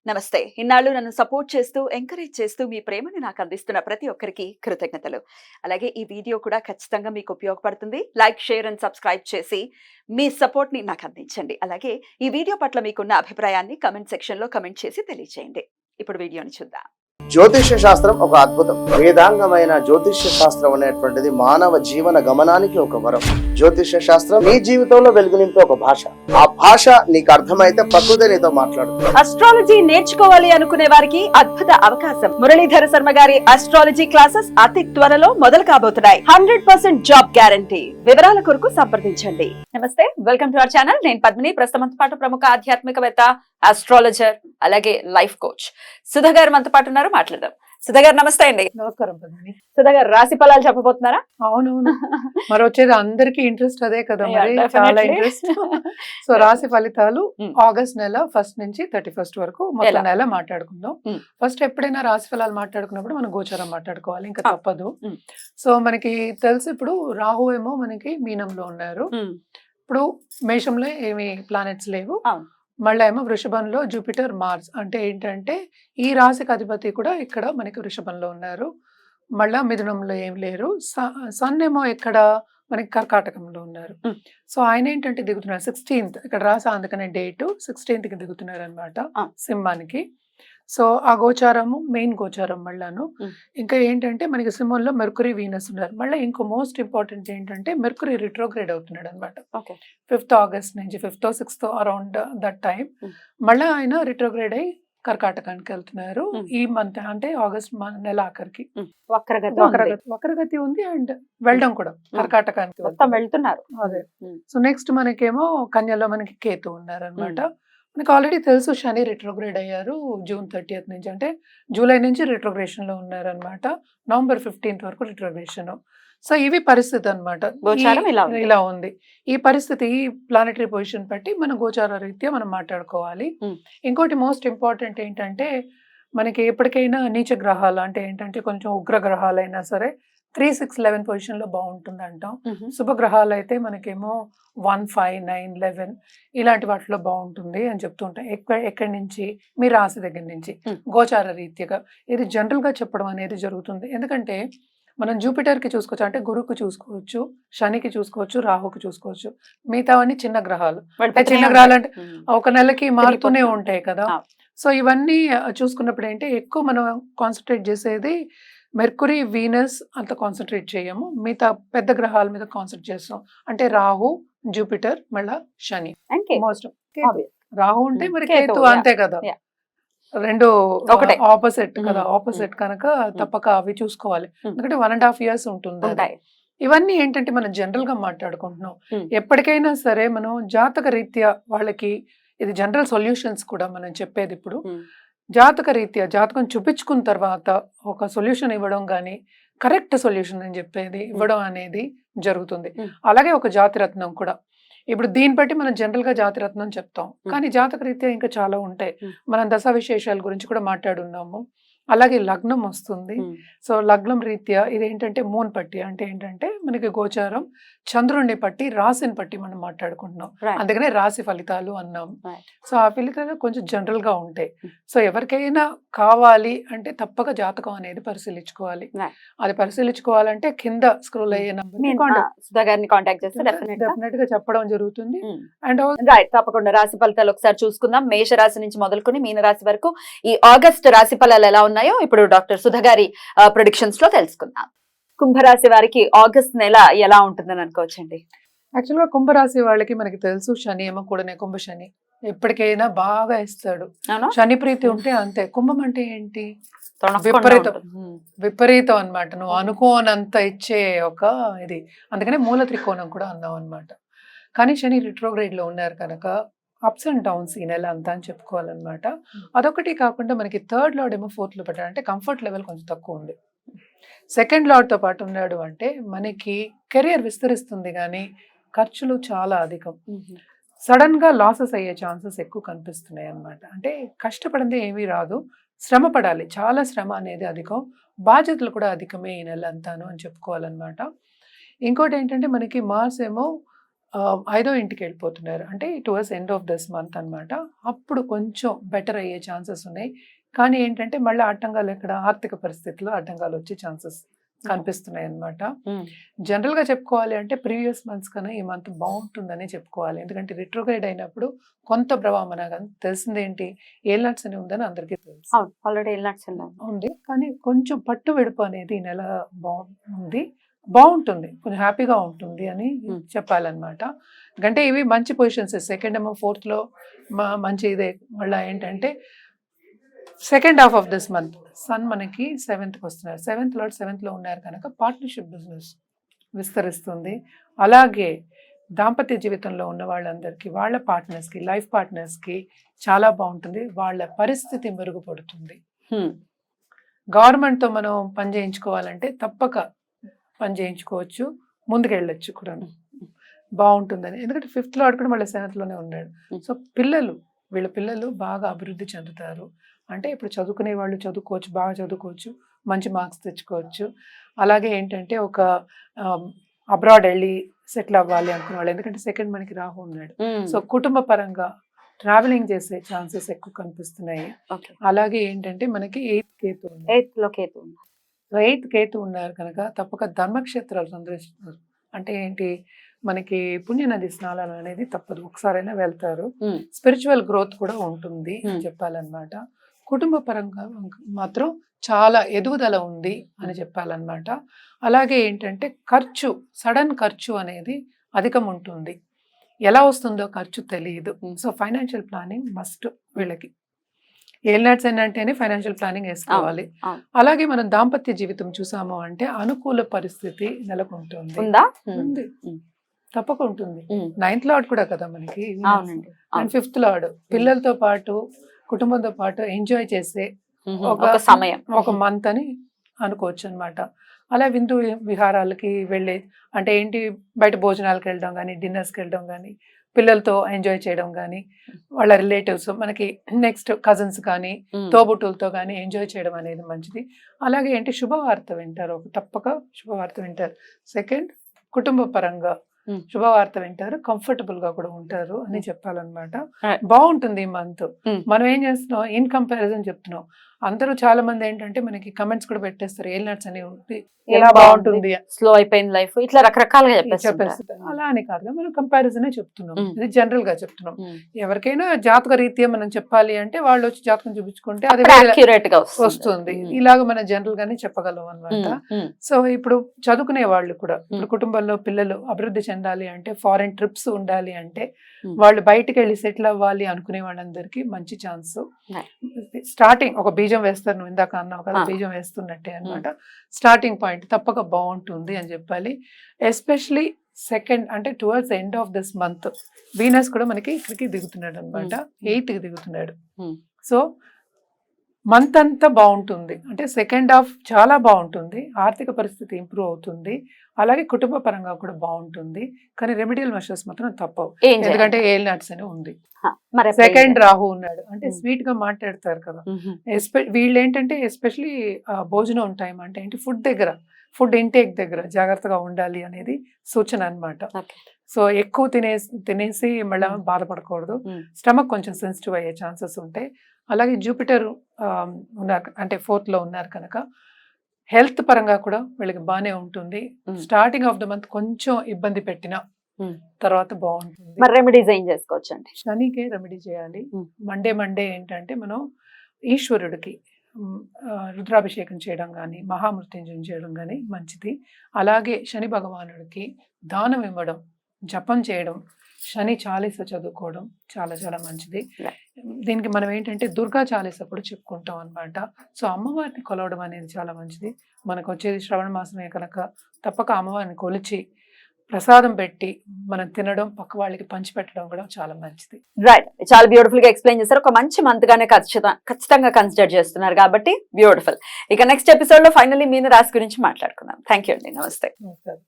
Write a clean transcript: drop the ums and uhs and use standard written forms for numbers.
నమస్తే. ఇన్నాళ్ళు నన్ను సపోర్ట్ చేస్తూ, ఎంకరేజ్ చేస్తూ మీ ప్రేమని నాకు అందిస్తున్న ప్రతి ఒక్కరికి కృతజ్ఞతలు. అలాగే ఈ వీడియో కూడా ఖచ్చితంగా మీకు ఉపయోగపడుతుంది. లైక్, షేర్ అండ్ సబ్స్క్రైబ్ చేసి మీ సపోర్ట్‌ని నాకు అందించండి. అలాగే ఈ వీడియో పట్ల మీకున్న అభిప్రాయాన్ని కామెంట్ సెక్షన్‌లో కామెంట్ చేసి తెలియజేయండి. ఇప్పుడు వీడియోని చూద్దాం. జ్యోతిష్య శాస్త్రం ఒక అద్భుతం. వేదాంగమైన జ్యోతిష్య శాస్త్రం అనేటువంటిది మానవ జీవన గమనానికి ఒక వరం. జ్యోతిష్య శాస్త్రం నీ జీవితంలో వెలుగు నింపే ఒక భాష. ఆ భాష నీకు అర్థమైతే ప్రకృతి నీతో మాట్లాడుతుంది. అస్ట్రాలజీ నేర్చుకోవాలి అనుకునే వారికి అద్భుత అవకాశం. మురళీధర శర్మ గారి అస్ట్రాలజీ క్లాసెస్ అతి త్వరలో మొదలు కాబోతున్నాయి. 100% జాబ్ గ్యారంటీ. వివరాల కొరకు సంప్రదించండి. నమస్తే, వెల్కమ్ టు అవర్ ఛానల్. నేను పద్మిని. ప్రస్తుతం పాటు ప్రముఖ ఆధ్యాత్మికవేత్త, ఆస్ట్రాలజర్, అలాగే లైఫ్ కోచ్ సుధా గారు మనతో పాటు ఉన్నారు. మాట్లాడదాం. సుధా గారు నమస్తే అండి. నమస్కారం పద్మిని. సుధా గారు రాశి ఫలాలు చెప్పబోతున్నారా? అవునవును, మరి వచ్చేది అందరికి ఇంట్రెస్ట్ అదే కదా, మరి Yeah, చాలా definitely. ఇంట్రెస్ట్. సో రాశి ఫలితాలు ఆగస్ట్ నెల 1 నుంచి 31 వరకు మొత్తం ఎలా? నెల మాట్లాడుకుందాం. Mm. ఫస్ట్ ఎప్పుడైనా రాశి ఫలాలు మాట్లాడుకున్నప్పుడు మనం గోచారం మాట్లాడుకోవాలి, ఇంకా Ah. తప్పదు. Mm. సో మనకి తెలుసు, ఇప్పుడు రాహు ఏమో మనకి మీనంలో ఉన్నారు. ఇప్పుడు మేషంలో ఏమి ప్లానెట్స్ లేవు. అవును. మళ్ళీ ఏమో వృషభంలో జూపిటర్, మార్స్. అంటే ఏంటంటే ఈ రాశికి అధిపతి కూడా ఇక్కడ మనకి వృషభంలో ఉన్నారు. మళ్ళా మిథునంలో ఏం లేరు. సన్ ఏమో ఇక్కడ మనకి కర్కాటకంలో ఉన్నారు. Mm. సో ఆయన ఏంటంటే దిగుతున్నారు 16th, ఇక్కడ రాసా అందుకనే డేట్ 16th దిగుతున్నారు అనమాట Ah. సింహానికి. సో ఆ గోచారము మెయిన్ గోచారం మళ్ళాను. Mm. ఇంకా ఏంటంటే మనకి సింహంలో మెర్కురీ, వీనస్ ఉన్నారు. మళ్ళీ ఇంకో మోస్ట్ ఇంపార్టెంట్ ఏంటంటే మెర్కురీ రిట్రోగ్రేడ్ అవుతున్నాడు అనమాట. ఓకే. 5th ఆగస్ట్ నుంచి 5th 6th around that time. Mm. మళ్ళీ ఆయన రిట్రోగ్రేడ్ అయ్యి కర్కాటకానికి వెళ్తున్నారు. Mm. ఈ మంత్ అంటే ఆగస్ట్ నెల ఆఖరికి వక్రగతి ఉంది. వక్రగతి ఉంది అండ్ వెళ్ళడం కూడా కర్కాటకానికి మొత్తం వెళ్తున్నారు. అదే. Mm. సో నెక్స్ట్ మనకేమో కన్యలో మనకి కేతు ఉన్నారు అనమాట. మనకి ఆల్రెడీ తెలుసు శని రిట్రోగ్రేడ్ అయ్యారు June 30th నుంచి, అంటే జూలై నుంచి రిట్రోగ్రేషన్ లో ఉన్నారు అనమాట. November 15th వరకు రిట్రోగ్రేషన్. సో ఇవి పరిస్థితి అనమాట. గోచారం ఇలా ఉంది. ఇలా ఉంది ఈ పరిస్థితి. ఈ ప్లానటరీ పొజిషన్ బట్టి మన గోచార రీత్యా మనం మాట్లాడుకోవాలి. Mm. ఇంకోటి మోస్ట్ ఇంపార్టెంట్ ఏంటంటే మనకి ఎప్పటికైనా నీచ గ్రహాలు, అంటే ఏంటంటే కొంచెం ఉగ్ర గ్రహాలైనా సరే 3, 6, 11 పొజిషన్ లో బాగుంటుంది అంటాం. Mhm. శుభగ్రహాలు అయితే మనకేమో 1, 5, 9, 11 ఇలాంటి వాటిలో బాగుంటుంది అని చెప్తుంటాం. ఎక్కడి నుంచి? మీ రాశి దగ్గర నుంచి Mm. గోచార రీత్యగా ఇది జనరల్ గా చెప్పడం అనేది జరుగుతుంది. ఎందుకంటే మనం జూపిటర్ కి చూసుకోవచ్చు, అంటే గురువుకి చూసుకోవచ్చు, శనికి చూసుకోవచ్చు, రాహుకి చూసుకోవచ్చు. మిగతావన్నీ చిన్న గ్రహాలు. అంటే చిన్న గ్రహాలు అంటే ఒక నెలకి మారుతూనే ఉంటాయి కదా. Ah. సో ఇవన్నీ చూసుకున్నప్పుడు ఏంటి ఎక్కువ మనం కాన్సన్ట్రేట్ చేసేది మెర్కురీ, వీనస్ అంత కాన్సన్ట్రేట్ చేయము. మిగతా పెద్ద గ్రహాల మీద కాన్సన్ట్రేట్ చేస్తాం. అంటే రాహు, జూపిటర్, మళ్ళా శని. Most Obvious. రాహు ఉంటే Mm. మరి కేతు, కేతు yeah. అంతే కదా. Yeah. రెండు ఒకటే. ఆపోజిట్ కదా. Mm. ఆపోజిట్ కనుక తప్పక అవి చూసుకోవాలి. Mm. ఎందుకంటే 1.5 years ఉంటుంది అది. ఉంటాయి. ఇవన్నీ ఏంటంటే మనం జనరల్ గా మాట్లాడుకుంటున్నాం. Mm. ఎప్పటికైనా సరే మనం జాతక రీత్యా వాళ్ళకి ఇది జనరల్ సొల్యూషన్స్ కూడా మనం చెప్పేది. ఇప్పుడు Mm. జాతక రీత్యా జాతకం చూపించుకున్న తర్వాత ఒక సొల్యూషన్ ఇవ్వడం కానీ కరెక్ట్ సొల్యూషన్ అని చెప్పేది ఇవ్వడం అనేది జరుగుతుంది. Mm. అలాగే ఒక జాతిరత్నం కూడా. ఇప్పుడు దీన్ని బట్టి మనం జనరల్ గా జాతిరత్నం చెప్తాం, Mm. కానీ జాతక రీత్యా ఇంకా చాలా ఉంటాయి. Mm. మనం దశ విశేషాల గురించి కూడా మాట్లాడున్నాము. అలాగే లగ్నం వస్తుంది. Mm. సో లగ్నం రీత్యా ఇదేంటంటే మూన్ పట్టి, అంటే ఏంటంటే మనకి గోచారం చంద్రుడిని పట్టి రాశిని పట్టి మనం మాట్లాడుకుంటున్నాం. Right. అందుకనే రాశి ఫలితాలు అన్నాం. Right. సో ఆ ఫలితాలు కొంచెం జనరల్ గా ఉంటాయి. Mm. సో ఎవరికైనా కావాలి అంటే తప్పక జాతకం అనేది పరిశీలించుకోవాలి. Right. అది పరిశీలించుకోవాలంటే కింద స్క్రోల్ అయ్యే సుధా గారిని కాంటాక్ట్ చేస్తే డెఫినెట్ గా. డెఫినెట్ గా చెప్పడం జరుగుతుంది. Mm. అండ్ రైట్, తప్పకుండా రాశి ఫలితాలు ఒకసారి చూసుకుందాం. మేష రాశి నుంచి మొదలుకొని మీన రాశి వరకు ఈ ఆగస్ట్ రాశి ఫలాలు ఎలా ఉన్నాయో ఇప్పుడు డాక్టర్ సుధా గారి ప్రొడిక్షన్స్ లో తెలుసుకుందాం. కుంభరాశి వారికి ఆగస్ట్ నెల ఎలా ఉంటుందని అనుకోవచ్చండి? యాక్చువల్ గా కుంభరాశి వాళ్ళకి మనకి తెలుసు శని ఏమో కూడానే కుంభ శని ఎప్పటికైనా బాగా ఇస్తాడు. అవునా? శని ప్రీతి ఉంటే అంతే. కుంభం అంటే ఏంటి? తొణకకుండా విపరీతం. ఉంటుంది. విపరీతం అన్నమాట. నువ్వు అనుకోనంత ఇచ్చే ఒక ఇది. అందుకనే మూల త్రికోణం కూడా అన్నాం అనమాట. కానీ శని రిట్రోగ్రేడ్ లో ఉన్నారు కనుక అప్స్ అండ్ డౌన్స్ ఈ నెల అంతా అని చెప్పుకోవాలన్నమాట. అదొకటి కాకుండా మనకి 3rd లార్డ్ ఏమో 4th లో పడ్డాడు, అంటే కంఫర్ట్ లెవెల్ కొంచెం తక్కువ ఉంది. 2nd లార్డ్ తో పాటు ఉన్నాడు అంటే మనకి కెరియర్ విస్తరిస్తుంది, కానీ ఖర్చులు చాలా అధికం. Mhm. సడన్ గా లాసెస్ అయ్యే ఛాన్సెస్ ఎక్కువ కనిపిస్తున్నాయి అన్నమాట. అంటే కష్టపడింది ఏమీ రాదు, శ్రమ పడాలి. చాలా శ్రమ అనేది అధికం, బాధ్యతలు కూడా అధికమే ఈ నెల అంతాను అని చెప్పుకోవాలన్నమాట. ఇంకోటి ఏంటంటే మనకి మార్స్ ఏమో 5వ ఇంటికి వెళ్ళిపోతున్నారు. అంటే towards end of this month అన్నమాట. అప్పుడు కొంచెం బెటర్ అయ్యే ఛాన్సెస్ ఉన్నాయి. కానీ ఏంటంటే మళ్ళీ ఆటంకాలు ఎక్కడ ఆర్థిక పరిస్థితుల్లో ఆటంకాలు వచ్చే ఛాన్సెస్ కనిపిస్తున్నాయి అన్నమాట. జనరల్గా చెప్పుకోవాలి అంటే ప్రీవియస్ మంత్స్ కన్నా ఈ మంత్ బాగుంటుందని చెప్పుకోవాలి. ఎందుకంటే రిట్రోగ్రేడ్ అయినప్పుడు కొంత ప్రభావం మనకు తెలిసింది ఏంటి, ఏల్నట్స్ అని ఉందని అందరికీ తెలుసు ఆల్రెడీ ఉంది. కానీ కొంచెం పట్టు విడుపు అనేది ఈ నెల బాగుంటుంది, కొంచెం హ్యాపీగా ఉంటుంది అని చెప్పాలన్నమాట. ఎందుకంటే ఇవి మంచి పొజిషన్స్. సెకండ్ ఏమో 4th లో మంచి ఇదే. మళ్ళీ ఏంటంటే second half of this month sun మనకి 7th వస్తున్నారు. 7th లో ఉన్నారు కనుక పార్ట్నర్షిప్ బిజినెస్ విస్తరిస్తుంది. అలాగే దాంపత్య జీవితంలో ఉన్న వాళ్ళందరికీ, వాళ్ళ పార్ట్నర్స్కి, లైఫ్ పార్ట్నర్స్కి చాలా బాగుంటుంది. వాళ్ళ పరిస్థితి మెరుగుపడుతుంది. గవర్నమెంట్తో మనం పని చేయించుకోవాలంటే తప్పక పని చేయించుకోవచ్చు, ముందుకెళ్ళొచ్చు కూడా, బాగుంటుందని. ఎందుకంటే 5th లార్డ్ కూడా మళ్ళీ 7th లోనే ఉన్నాడు. సో వీళ్ళ పిల్లలు బాగా అభివృద్ధి చెందుతారు. అంటే ఇప్పుడు చదువుకునే వాళ్ళు చదువుకోవచ్చు, బాగా చదువుకోవచ్చు, మంచి మార్క్స్ తెచ్చుకోవచ్చు. అలాగే ఏంటంటే ఒక అబ్రాడ్ వెళ్ళి సెటిల్ అవ్వాలి అనుకునే వాళ్ళు, ఎందుకంటే సెకండ్ మనకి రాహు ఉన్నాడు. సో కుటుంబ పరంగా ట్రావెలింగ్ చేసే ఛాన్సెస్ ఎక్కువ కనిపిస్తున్నాయి. అలాగే ఏంటంటే మనకి 8th కేతు ఉన్నారు కనుక తప్పక ధర్మక్షేత్రాలు సందర్శిస్తారు. అంటే ఏంటి, మనకి పుణ్యనది స్నానాలు అనేది తప్పదు, ఒకసారైనా వెళ్తారు. స్పిరిచువల్ గ్రోత్ కూడా ఉంటుంది అని చెప్పాలన్నమాట. కుటుంబ పరంగా మాత్రం చాలా ఎదుగుదల ఉంది అని చెప్పాలన్నమాట. అలాగే ఏంటంటే సడన్ ఖర్చు అనేది అధికం ఉంటుంది. ఎలా వస్తుందో ఖర్చు తెలియదు. సో ఫైనాన్షియల్ ప్లానింగ్ మస్ట్ వీళ్ళకి. ఏల్నాట్స్ ఏంటంటేనే ఫైనాన్షియల్ ప్లానింగ్ వేసుకోవాలి. అలాగే మనం దాంపత్య జీవితం చూసాము అంటే అనుకూల పరిస్థితి నెలకొంటుంది, ఉంది, తప్పక ఉంటుంది. 9th లార్డ్ కూడా కదా మనకి, అండ్ 5th లార్డ్. పిల్లలతో పాటు కుటుంబంతో పాటు ఎంజాయ్ చేసే ఒక సమయం, ఒక మంత్ అని అనుకోవచ్చు అనమాట. అలా విందు విహారాలకి వెళ్ళే, అంటే ఏంటి, బయట భోజనాలకు వెళ్ళడం కానీ, డిన్నర్స్కి వెళ్ళడం కానీ, పిల్లలతో ఎంజాయ్ చేయడం కానీ, వాళ్ళ రిలేటివ్స్ మనకి నెక్స్ట్ కజిన్స్ కానీ తోబుట్టులతో కానీ ఎంజాయ్ చేయడం అనేది మంచిది. అలాగే ఏంటి, శుభవార్త వింటారు, తప్పక శుభవార్త వింటారు. సెకండ్, కుటుంబ పరంగా శుభవార్త వింటారు, కంఫర్టబుల్ గా కూడా ఉంటారు అని చెప్పాలన్నమాట. బాగుంటుంది ఈ మంత్. మనం ఏం చేస్తున్నాం, ఇన్ కంపారిజన్ చెప్తున్నాం. అందరూ చాలా మంది ఏంటంటే మనకి కమెంట్స్ కూడా పెట్టేస్తారు, ఏల్నట్స్ అని ఉంది, ఎలా బాగుంటుంది, స్లో అయిపోయింది లైఫ్, ఇట్లా రకరకాలుగా చెప్పేస్తారు. అలా అని కాదు, మనం కంపారిజనే చెప్తున్నాం, ఇది జనరల్ గా చెప్తున్నాం. ఎవరికైనా జాతక రీత్యా మనం చెప్పాలి అంటే వాళ్ళు వచ్చి జాతకం చూపించుకుంటే అది అక్యురేట్ గా వస్తుంది. ఇలాగ మనం జనరల్ గానే చెప్పగలం అనమాట. సో ఇప్పుడు చదువుకునే వాళ్ళు కూడా, ఇప్పుడు కుటుంబంలో పిల్లలు అభివృద్ధి చెందాలి అంటే, ఫారెన్ ట్రిప్స్ ఉండాలి అంటే, వాళ్ళు బయటకు వెళ్ళి సెటిల్ అవ్వాలి అనుకునే వాళ్ళందరికీ మంచి ఛాన్స్. స్టార్టింగ్ ఒక బీజం వేస్తారు, నువ్వు ఇందాక అన్నావు కదా, బీజం వేస్తున్నట్టే అనమాట. స్టార్టింగ్ పాయింట్ తప్పక బాగుంటుంది అని చెప్పాలి. ఎస్పెషలీ సెకండ్, అంటే towards end of this month Venus కూడా మనకి ఇక్కడికి దిగుతున్నాడు అనమాట, 8th కి దిగుతున్నాడు. సో మంత్ అంతా బాగుంటుంది, అంటే సెకండ్ హాఫ్ చాలా బాగుంటుంది, ఆర్థిక పరిస్థితి ఇంప్రూవ్ అవుతుంది, అలాగే కుటుంబ పరంగా కూడా బాగుంటుంది. కానీ రెమెడియల్ మెషర్స్ మాత్రం తప్పవు, ఎందుకంటే ఏల్నట్స్ అని ఉంది, సెకండ్ రాహు ఉన్నాడు. అంటే స్వీట్ గా మాట్లాడతారు కదా వీళ్ళు, ఏంటంటే ఎస్పెషలీ భోజనం టైం అంటే ఏంటి, ఫుడ్ ఇంటేక్ దగ్గర జాగ్రత్తగా ఉండాలి అనేది సూచన అన్నమాట. సో ఎక్కువ తినేసి మళ్ళీ బాధపడకూడదు, స్టమక్ కొంచెం సెన్సిటివ్ అయ్యే ఛాన్సెస్ ఉంటాయి. అలాగే జూపిటర్ ఉన్నారు, అంటే 4th లో ఉన్నారు కనుక హెల్త్ పరంగా కూడా వీళ్ళకి బాగానే ఉంటుంది. స్టార్టింగ్ ఆఫ్ ద మంత్ కొంచెం ఇబ్బంది పెట్టిన తర్వాత బాగుంటుంది. మరి రెమెడీస్ ఏం చేసుకోవచ్చు అంటే, శనికే రెమెడీ చేయాలి. మండే ఏంటంటే మనం ఈశ్వరుడికి రుద్రాభిషేకం చేయడం కానీ, మహామృత్యుంజయం చేయడం కానీ మంచిది. అలాగే శని భగవానుడికి దానం ఇవ్వడం, జపం చేయడం, శని చాలీస చదువుకోవడం చాలా చాలా మంచిది. దీనికి మనం ఏంటంటే దుర్గా చాలీస కూడా చెప్పుకుంటాం అనమాట. సో అమ్మవారిని కొలవడం అనేది చాలా మంచిది. మనకు వచ్చేది శ్రవణ మాసమే కనుక తప్పక అమ్మవారిని కొలిచి ప్రసాదం పెట్టి మనం తినడం, పక్క వాళ్ళకి పంచిపెట్టడం కూడా చాలా మంచిది. రైట్, చాలా బ్యూటిఫుల్ గా ఎక్స్ప్లెయిన్ చేశారు. ఒక మంచి మంత్ గానే ఖచ్చితంగా కన్సిడర్ చేస్తున్నారు కాబట్టి బ్యూటిఫుల్. ఇక నెక్స్ట్ ఎపిసోడ్ లో ఫైనల్లీ మీన రాశి గురించి మాట్లాడుకుందాం. థ్యాంక్ యూ అండి, నమస్తే.